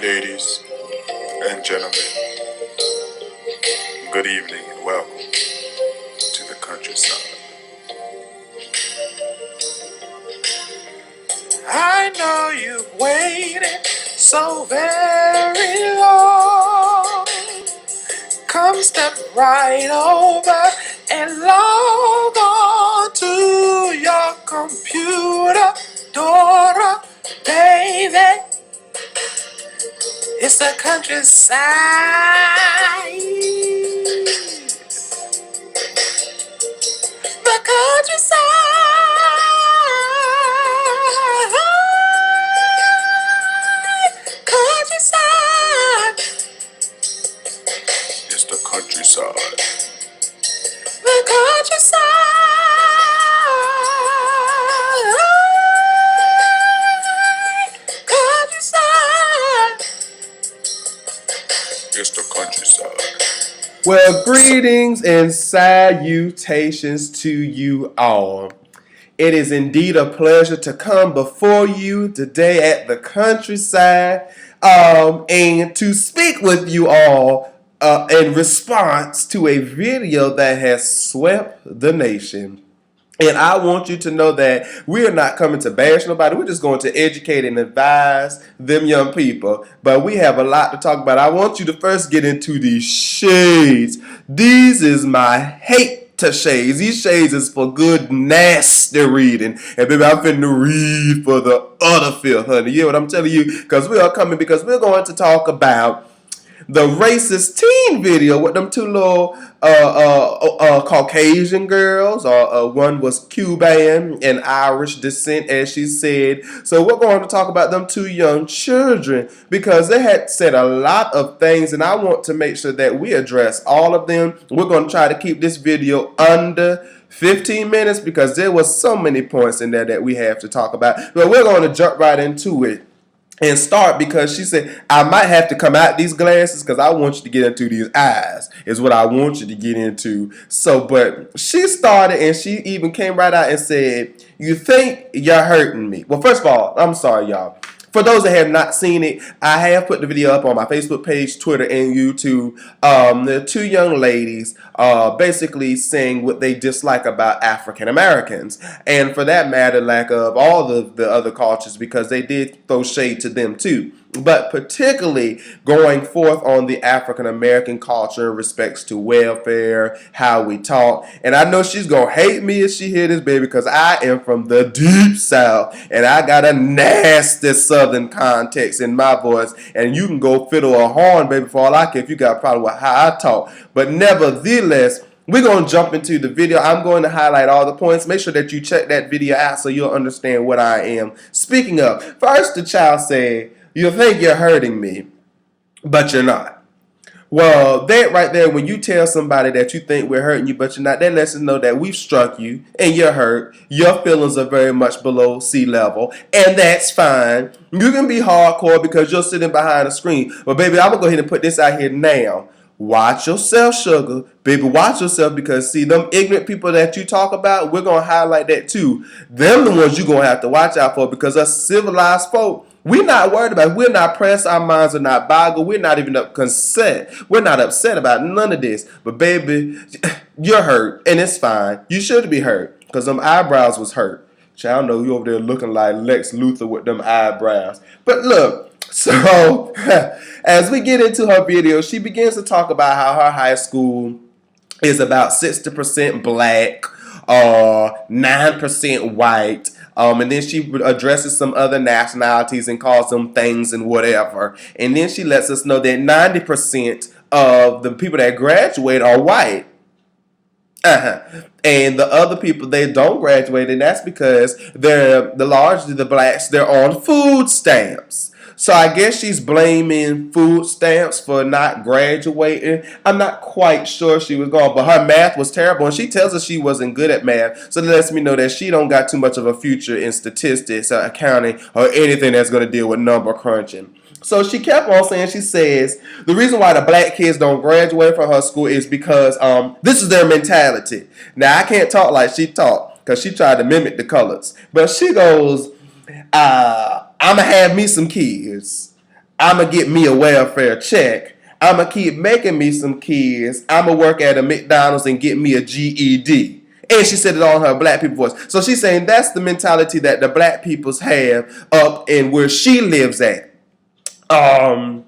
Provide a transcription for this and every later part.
Ladies and gentlemen, good evening and welcome to the countryside. I know you've waited so very long. Come step right over and log on to your computer, Dora, baby. It's the countryside. The countryside. Countryside. It's the countryside. The countryside. Countryside. It's the countryside. Well, greetings and salutations to you all. It is indeed a pleasure to come before you today at the countryside and to speak with you all in response to a video that has swept the nation. And I want you to know that we are not coming to bash nobody. We're just going to educate and advise them young people. But we have a lot to talk about. I want you to first get into these shades. These is my hate to shades. These shades is for good, nasty reading. And baby, I'm finna read for the other filth, honey. You know what I'm telling you? Because we are coming because we're going to talk about the racist teen video with them two little Caucasian girls. One was Cuban and Irish descent, as she said. So we're going to talk about them two young children because they had said a lot of things, and I want to make sure that we address all of them. We're going to try to keep this video under 15 minutes because there was so many points in there that we have to talk about. But we're going to jump right into it. And start because she said, I might have to come out these glasses because I want you to get into these eyes, is what I want you to get into. So, but she started and she even came right out and said, you think you're hurting me. Well, first of all, I'm sorry, y'all. For those that have not seen it, I have put the video up on my Facebook page, Twitter, and YouTube. The two young ladies basically saying what they dislike about African Americans. And for that matter, like of all the other cultures, because they did throw shade to them too. But particularly going forth on the African American culture in respects to welfare, how we talk. And I know she's going to hate me if she hear this, baby, because I am from the deep South. And I got a nasty Southern context in my voice. And you can go fiddle a horn, baby, for all I care if you got a problem with how I talk. But nevertheless, we're going to jump into the video. I'm going to highlight all the points. Make sure that you check that video out so you'll understand what I am speaking of. First, the child said, you think you're hurting me, but you're not. Well, that right there, when you tell somebody that you think we're hurting you, but you're not, that lets us know that we've struck you and you're hurt. Your feelings are very much below sea level, and that's fine. You can be hardcore because you're sitting behind a screen. But baby, I'm going to go ahead and put this out here now. Watch yourself, sugar. Baby, watch yourself because, see, them ignorant people that you talk about, we're going to highlight that too. Them the ones you're going to have to watch out for because us civilized folk, we're not worried about it. We're not pressed. Our minds are not boggled. We're not even upset. We're not upset about none of this. But, baby, you're hurt, and it's fine. You should be hurt because them eyebrows was hurt. Child, know you over there looking like Lex Luthor with them eyebrows. But look, so as we get into her video, she begins to talk about how her high school is about 60% black, 9% white. And then she addresses some other nationalities and calls them things and whatever. And then she lets us know that 90% of the people that graduate are white. And the other people, they don't graduate, and that's because largely the blacks, they're on food stamps. So I guess she's blaming food stamps for not graduating. I'm not quite sure she was going, but her math was terrible, and she tells us she wasn't good at math. So that lets me know that she don't got too much of a future in statistics or accounting or anything that's going to deal with number crunching. So she kept on saying, she says, the reason why the black kids don't graduate from her school is because this is their mentality. Now, I can't talk like she talked because she tried to mimic the colors. But she goes, I'm going to have me some kids. I'ma get me a welfare check. I'ma keep making me some kids. I'ma work at a McDonald's and get me a GED. And she said it on her black people voice. So she's saying that's the mentality that the black peoples have up in where she lives at. I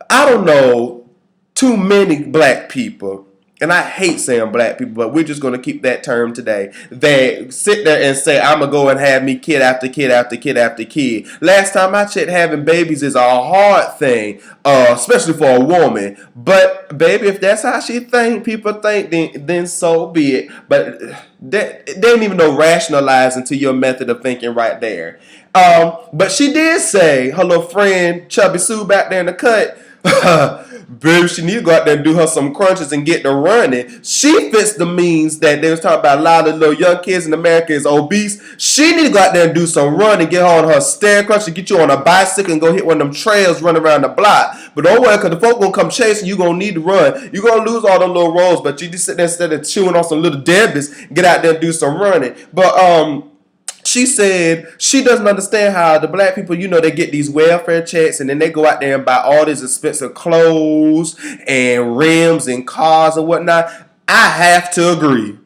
don't know too many black people, and I hate saying black people, but we're just going to keep that term today, that sit there and say, I'm going to go and have me kid after kid after kid after kid. Last time I checked, having babies is a hard thing, especially for a woman. But, baby, if that's how she think, people think, then so be it. But they ain't even no rationalizing to your method of thinking right there. But she did say, her little friend, Chubby Sue, back there in the cut, baby, she need to go out there and do her some crunches and get to running. She fits the means that they was talking about. A lot of little young kids in America is obese. She need to go out there and do some running, get her on her stair crunch, and get you on a bicycle and go hit one of them trails running around the block. But don't worry, because the folk gonna come chasing you, gonna need to run. You gonna lose all them little rolls, but you just sit there instead of chewing on some little debbies, get out there and do some running. But she said she doesn't understand how the black people, they get these welfare checks and then they go out there and buy all these expensive clothes and rims and cars and whatnot. I have to agree.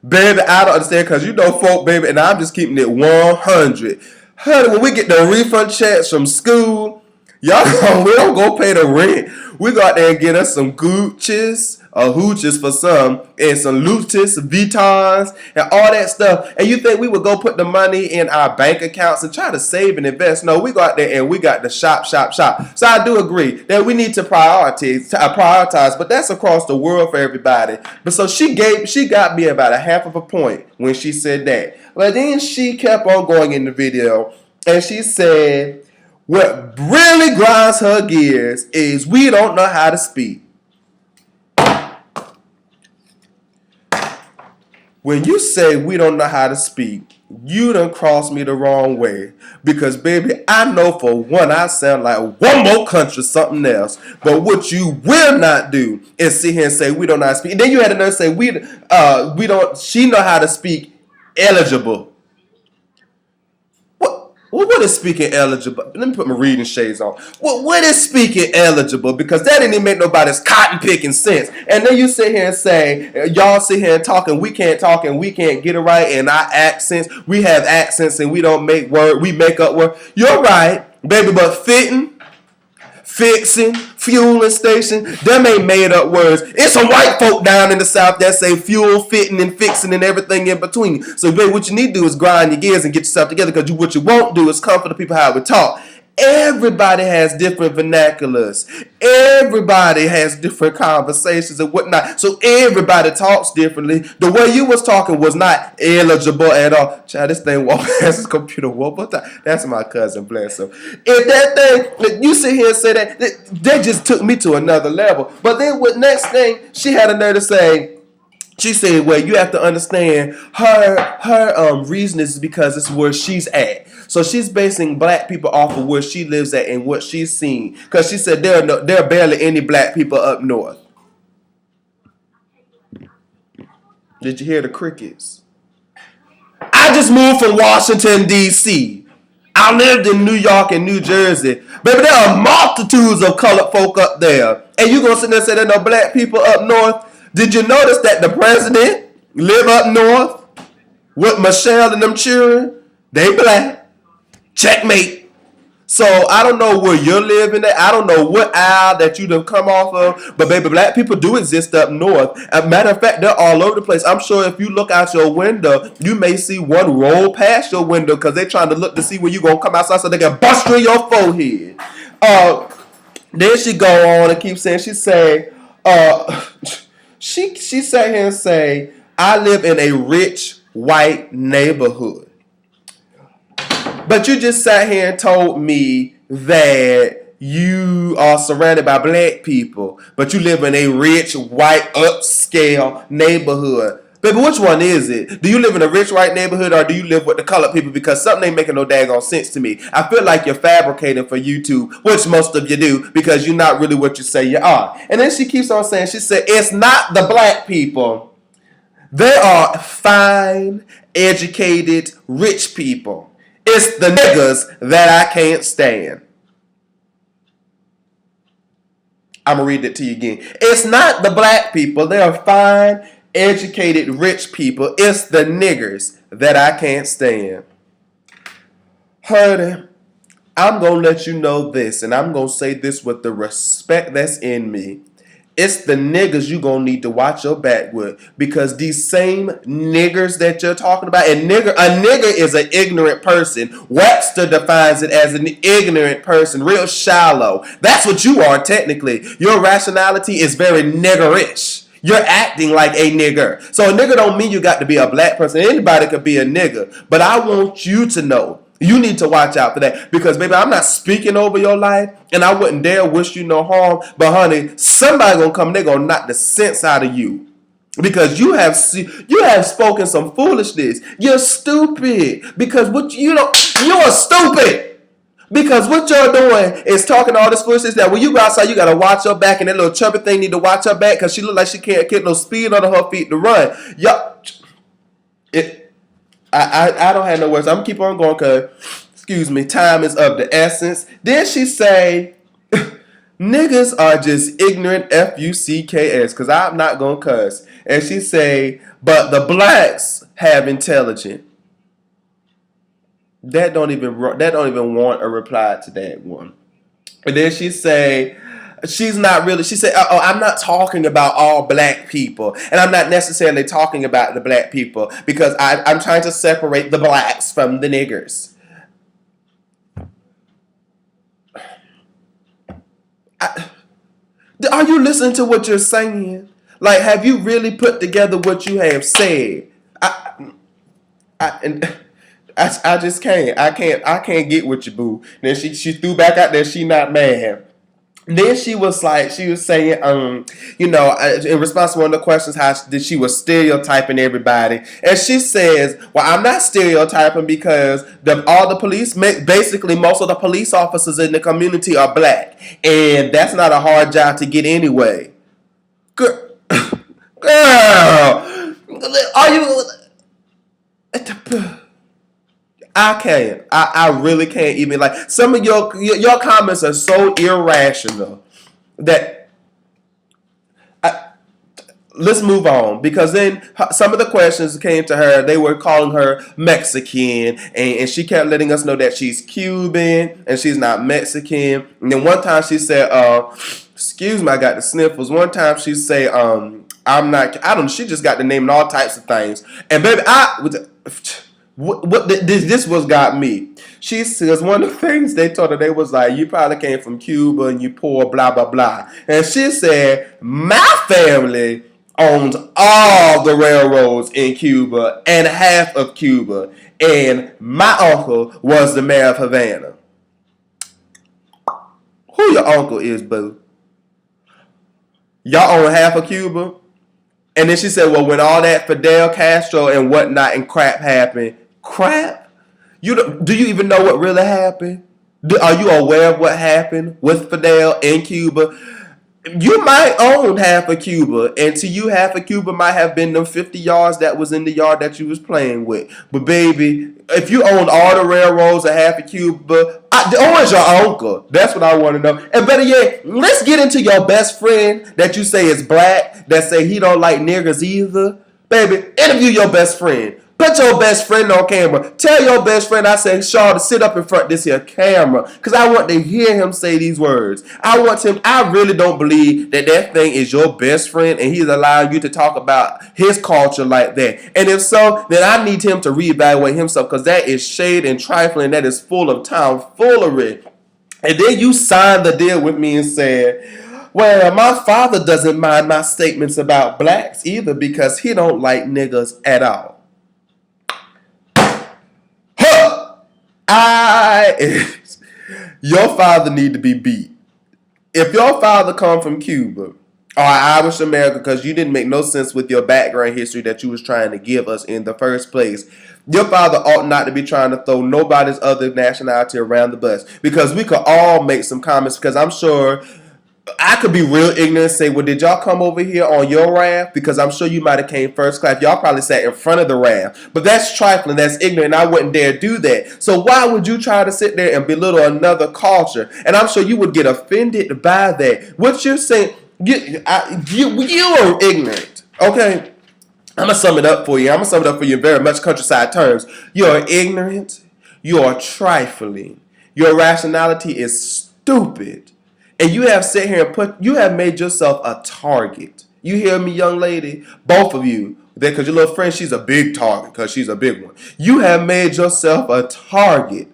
Baby, I don't understand because folk, baby, and I'm just keeping it 100. Honey, when we get the refund checks from school, y'all, we don't go pay the rent. We go out there and get us some Gucci's or hooches for some, and some Lutis, Vuittons, and all that stuff. And you think we would go put the money in our bank accounts and try to save and invest? No, we go out there and we got to shop. So I do agree that we need to prioritize, but that's across the world for everybody. But so she got me about a half of a point when she said that. But then she kept on going in the video, and she said, what really grinds her gears is we don't know how to speak. When you say we don't know how to speak, you done crossed me the wrong way. Because, baby, I know for one, I sound like one more country, something else. But what you will not do is sit here and say we don't know how to speak. And then you had another say we don't. She know how to speak eligible. What is speaking eligible? Let me put my reading shades on. What is speaking eligible? Because that didn't even make nobody's cotton picking sense. And then you sit here and say, y'all sit here and talk and we can't talk and we can't get it right. And our accents, we have accents and we don't make word, we make up word. You're right, baby, but fitting, fixing, fueling station, them ain't made up words. It's some white folk down in the South that say fuel, fitting, and fixing, and everything in between. So, baby, what you need to do is grind your gears and get yourself together, because what you won't do is come for the people how we talk. Everybody has different vernaculars. Everybody has different conversations and whatnot. So everybody talks differently. The way you was talking was not eligible at all. Child, this thing walked past his computer one more time. That's my cousin, bless him. If that thing, you sit here and say that just took me to another level. But then with next thing, she had a nerve to say, she said, well, you have to understand her reason is because it's where she's at. So she's basing black people off of where she lives at and what she's seen. Because she said there are barely any black people up north. Did you hear the crickets? I just moved from Washington, D.C. I lived in New York and New Jersey. Baby, there are multitudes of colored folk up there. And you going to sit there and say there are no black people up north? Did you notice that the president live up north with Michelle and them children? They black. Checkmate. So I don't know where you're living at. I don't know what aisle that you'd have come off of. But baby, black people do exist up north. As a matter of fact, they're all over the place. I'm sure if you look out your window, you may see one roll past your window because they're trying to look to see where you're going to come outside so they can bust you in your forehead. Then she go on and keep saying, she sat here and say, I live in a rich white neighborhood. But you just sat here and told me that you are surrounded by black people, but you live in a rich, white, upscale neighborhood. Baby, which one is it? Do you live in a rich white neighborhood or do you live with the colored people? Because something ain't making no daggone sense to me. I feel like you're fabricating for YouTube, which most of you do, because you're not really what you say you are. And then she keeps on saying, she said, it's not the black people. They are fine, educated, rich people. It's the niggas that I can't stand. I'm going to read it to you again. It's not the black people. They are fine, educated, rich people. It's the niggers that I can't stand. Honey, I'm going to let you know this, and I'm going to say this with the respect that's in me. It's the niggas you gonna need to watch your back with, because these same niggers that you're talking about, and a nigger is an ignorant person. Webster defines it as an ignorant person, real shallow. That's what you are technically. Your rationality is very niggerish. You're acting like a nigger. So a nigger don't mean you got to be a black person. Anybody could be a nigger. But I want you to know, you need to watch out for that. Because, baby, I'm not speaking over your life, and I wouldn't dare wish you no harm. But, honey, somebody gonna come, they gonna knock the sense out of you. Because you have spoken some foolishness. You're stupid. Because you're stupid. Because what you're doing is talking all this foolishness that when you go outside, you gotta watch your back, and that little chubby thing need to watch her back because she look like she can't get no speed under her feet to run. I don't have no words. I'm gonna keep on going because, excuse me, time is of the essence. Then she say, niggas are just ignorant Fucks, because I'm not gonna cuss. And she say, but the blacks have intelligence. That don't even want a reply to that one. And then she say, she's not really, she said, I'm not talking about all black people. And I'm not necessarily talking about the black people because I'm trying to separate the blacks from the niggers. Are you listening to what you're saying? Like, have you really put together what you have said? I just can't. I can't get with you, boo. Then she threw back out there. She not mad. Then she was saying, in response to one of the questions, how she was stereotyping everybody, and she says, "Well, I'm not stereotyping because all the police, basically most of the police officers in the community are black, and that's not a hard job to get anyway." Girl, are you? I can't. I really can't even, like, some of your comments are so irrational that let's move on, because then some of the questions came to her. They were calling her Mexican, and she kept letting us know that she's Cuban and she's not Mexican. And then one time she said, excuse me, I got the sniffles. One time she said, I'm not, I don't know, she just got the name and all types of things. And baby, this was got me. She says one of the things they told her, they was like, you probably came from Cuba and you poor, blah, blah, blah. And she said, my family owns all the railroads in Cuba and half of Cuba. And my uncle was the mayor of Havana. Who your uncle is, boo? Y'all own half of Cuba? And then she said, well, when all that Fidel Castro and whatnot and crap happened, crap? Do you even know what really happened? Are you aware of what happened with Fidel in Cuba? You might own half of Cuba, and to you, half of Cuba might have been them 50 yards that was in the yard that you was playing with. But baby, if you own all the railroads and half of Cuba, where's your uncle? That's what I want to know. And better yet, let's get into your best friend that you say is black, that say he don't like niggers either. Baby, interview your best friend. Put your best friend on camera. Tell your best friend I say, Shaw, to sit up in front of this here camera, because I want to hear him say these words. I really don't believe that thing is your best friend and he's allowing you to talk about his culture like that. And if so, then I need him to reevaluate himself, because that is shade and trifling. That is full of tomfoolery. And then you signed the deal with me and said, well, my father doesn't mind my statements about blacks either because he don't like niggas at all. Your father need to be beat. If your father come from Cuba or Irish America, because you didn't make no sense with your background history that you was trying to give us in the first place, your father ought not to be trying to throw nobody's other nationality around the bus, because we could all make some comments, because I'm sure I could be real ignorant and say, well, did y'all come over here on your raft? Because I'm sure you might have came first class. Y'all probably sat in front of the raft. But that's trifling. That's ignorant. I wouldn't dare do that. So why would you try to sit there and belittle another culture? And I'm sure you would get offended by that. What you're saying, you are ignorant. Okay? I'm going to sum it up for you. I'm going to sum it up for you in very much countryside terms. You are ignorant. You are trifling. Your rationality is stupid. And you have sat here and you have made yourself a target. You hear me, young lady? Both of you. Because your little friend, she's a big target because she's a big one. You have made yourself a target.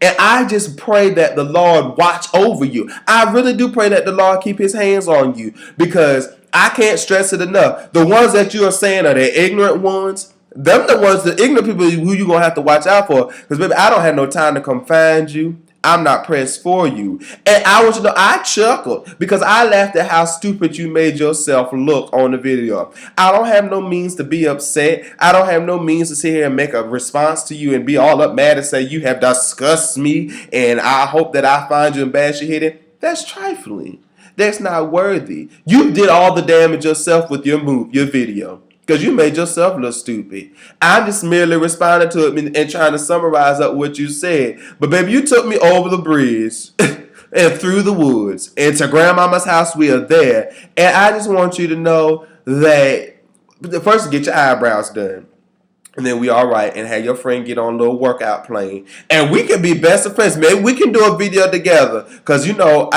And I just pray that the Lord watch over you. I really do pray that the Lord keep his hands on you, because I can't stress it enough. The ones that you are saying are the ignorant ones. Them the ones, the ignorant people who you going to have to watch out for. Because, baby, I don't have no time to come find you. I'm not pressed for you. And I want you to know, I chuckled because I laughed at how stupid you made yourself look on the video. I don't have no means to be upset. I don't have no means to sit here and make a response to you and be all up mad and say you have disgusted me and I hope that I find you and bash your head in. That's trifling. That's not worthy. You did all the damage yourself with your video. Because you made yourself look stupid. I'm just merely responding to it and trying to summarize up what you said. But baby, you took me over the bridge and through the woods. And to grandmama's house, we are there. And I just want you to know that first get your eyebrows done. And then we all right and have your friend get on a little workout plane. And we can be best of friends. Maybe we can do a video together. Because, you know,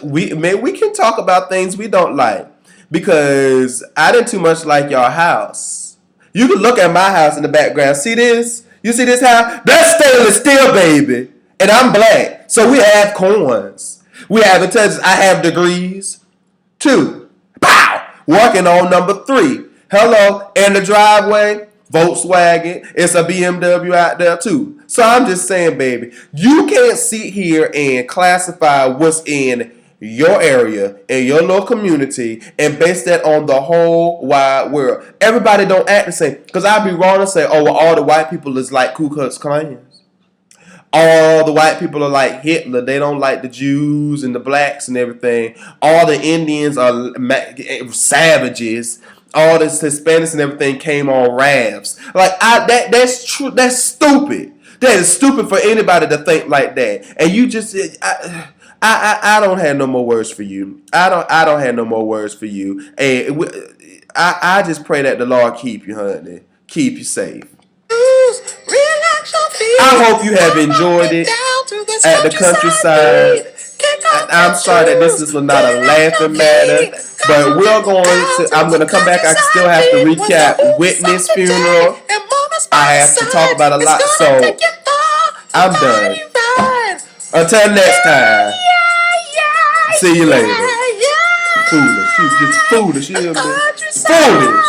we can talk about things we don't like. Because I didn't too much like your house. You can look at my house in the background. See this? You see this house? That's stainless steel, baby. And I'm black. So we have coins. We have intelligence. I have degrees. 2. Pow! Working on number 3. Hello. In the driveway, Volkswagen. It's a BMW out there too. So I'm just saying, baby, you can't sit here and classify what's in your area and your little community and base that on the whole wide world. Everybody don't act the same. Because I'd be wrong to say, oh, well, all the white people is like Ku Klux Klans. All the white people are like Hitler. They don't like the Jews and the blacks and everything. All the Indians are savages. All the Hispanics and everything came on rafts. Like that's true. That's stupid. That is stupid for anybody to think like that. And you just, I don't have no more words for you. I don't have no more words for you. And I just pray that the Lord keep you, honey. Keep you safe. I hope you have enjoyed it at the countryside. I'm sorry that this is not a laughing matter, but I'm going to come back. I still have to recap Whitney's funeral. I have to talk about a lot, so I'm done. Until next time. See you later. Foolish. She's just foolish. Foolish.